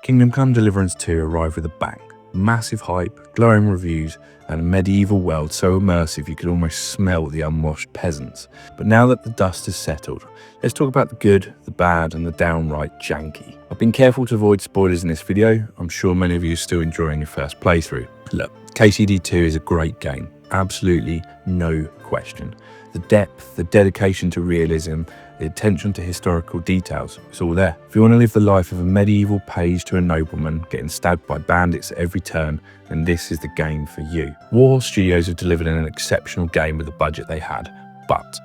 Kingdom Come Deliverance 2 arrived with a bang. Massive hype, glowing reviews, and a medieval world so immersive you could almost smell the unwashed peasants. But now that the dust has settled, let's talk about the good, the bad, and the downright janky. I've been careful to avoid spoilers in this video. I'm sure many of you are still enjoying your first playthrough. Look, KCD 2 is a great game. Absolutely no question. The depth, the dedication to realism, the attention to historical details, it's all there. If you want to live the life of a medieval page to a nobleman getting stabbed by bandits at every turn, then this is the game for you. Warhorse Studios have delivered an exceptional game with the budget they had, but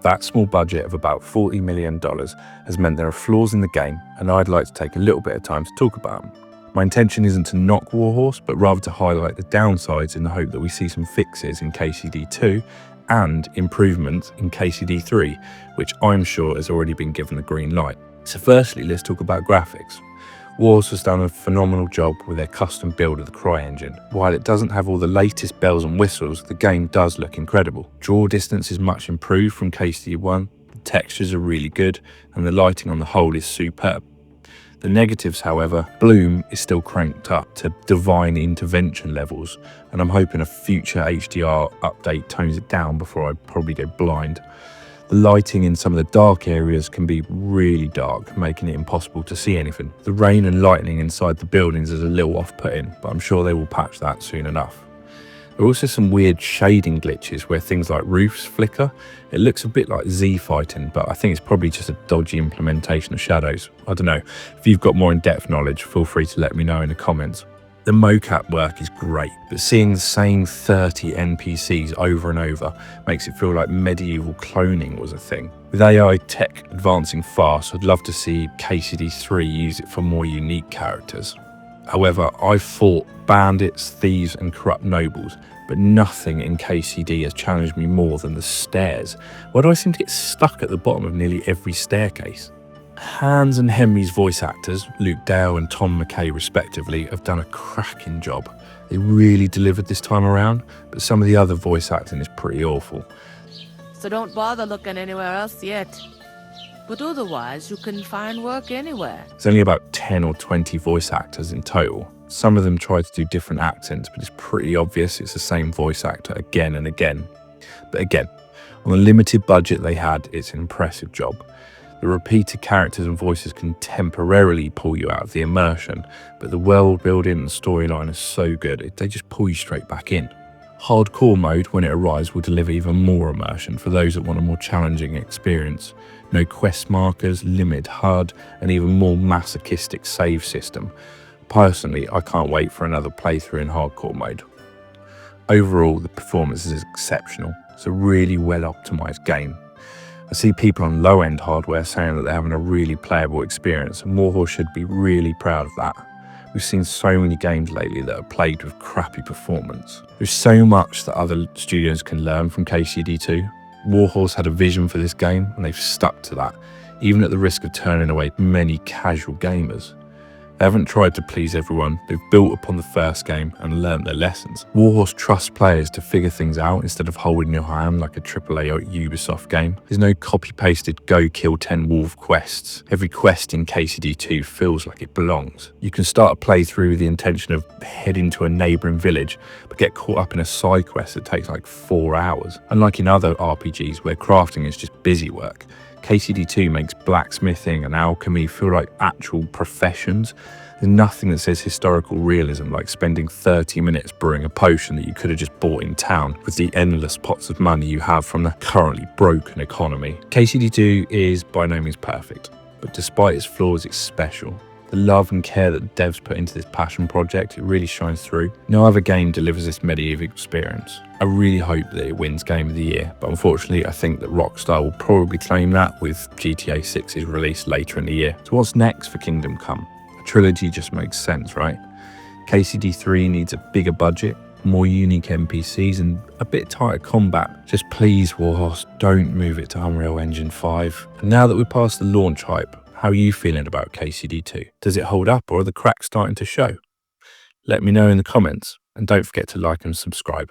that small budget of about $40 million has meant there are flaws in the game, and I'd like to take a little bit of time to talk about them. My intention isn't to knock Warhorse, but rather to highlight the downsides in the hope that we see some fixes in KCD 2 and improvements in KCD 3, which I'm sure has already been given the green light. So firstly, let's talk about graphics. Warhorse has done a phenomenal job with their custom build of the CryEngine. While it doesn't have all the latest bells and whistles, the game does look incredible. Draw distance is much improved from KCD 1, the textures are really good, and the lighting on the whole is superb. The negatives, however, bloom is still cranked up to divine intervention levels, and I'm hoping a future HDR update tones it down before I probably go blind. The lighting in some of the dark areas can be really dark, making it impossible to see anything. The rain and lightning inside the buildings is a little off-putting, but I'm sure they will patch that soon enough. There are also some weird shading glitches where things like roofs flicker. It looks a bit like Z fighting, but I think it's probably just a dodgy implementation of shadows. I don't know. If you've got more in-depth knowledge, feel free to let me know in the comments. The mocap work is great, but seeing the same 30 NPCs over and over makes it feel like medieval cloning was a thing. With AI tech advancing fast, I'd love to see KCD 3 use it for more unique characters. However, I've fought bandits, thieves and corrupt nobles, but nothing in KCD has challenged me more than the stairs. Why do I seem to get stuck at the bottom of nearly every staircase? Hans and Henry's voice actors, Luke Dale and Tom McKay respectively, have done a cracking job. They really delivered this time around, but some of the other voice acting is pretty awful. So don't bother looking anywhere else yet. But otherwise, you can find work anywhere. There's only about 10 or 20 voice actors in total. Some of them try to do different accents, but it's pretty obvious it's the same voice actor again and again. But again, on the limited budget they had, it's an impressive job. The repeated characters and voices can temporarily pull you out of the immersion, but the world building and storyline is so good, they just pull you straight back in. Hardcore mode, when it arrives, will deliver even more immersion for those that want a more challenging experience. No quest markers, limited HUD, and even more masochistic save system. Personally, I can't wait for another playthrough in hardcore mode. Overall, the performance is exceptional. It's a really well optimized game. I see people on low-end hardware saying that they're having a really playable experience, and Warhorse should be really proud of that. We've seen so many games lately that are plagued with crappy performance. There's so much that other studios can learn from KCD 2. Warhorse had a vision for this game, and they've stuck to that, even at the risk of turning away many casual gamers. They haven't tried to please everyone, they've built upon the first game and learnt their lessons. Warhorse trusts players to figure things out instead of holding your hand like a AAA Ubisoft game. There's no copy-pasted go kill 10 wolf quests. Every quest in KCD 2 feels like it belongs. You can start a playthrough with the intention of heading to a neighbouring village, but get caught up in a side quest that takes like 4 hours. Unlike in other RPGs where crafting is just busy work, KCD 2 makes blacksmithing and alchemy feel like actual professions. There's nothing that says historical realism like spending 30 minutes brewing a potion that you could have just bought in town with the endless pots of money you have from the currently broken economy. KCD 2 is by no means perfect, but despite its flaws, it's special. The love and care that the devs put into this passion project, it really shines through. No other game delivers this medieval experience. I really hope that it wins Game of the Year, but unfortunately I think that Rockstar will probably claim that with GTA 6's release later in the year. So what's next for Kingdom Come? A trilogy just makes sense, right? KCD 3 needs a bigger budget, more unique NPCs and a bit tighter combat. Just please, Warhorse, don't move it to Unreal Engine 5. And now that we're past the launch hype, how are you feeling about KCD 2? Does it hold up or are the cracks starting to show? Let me know in the comments, and don't forget to like and subscribe.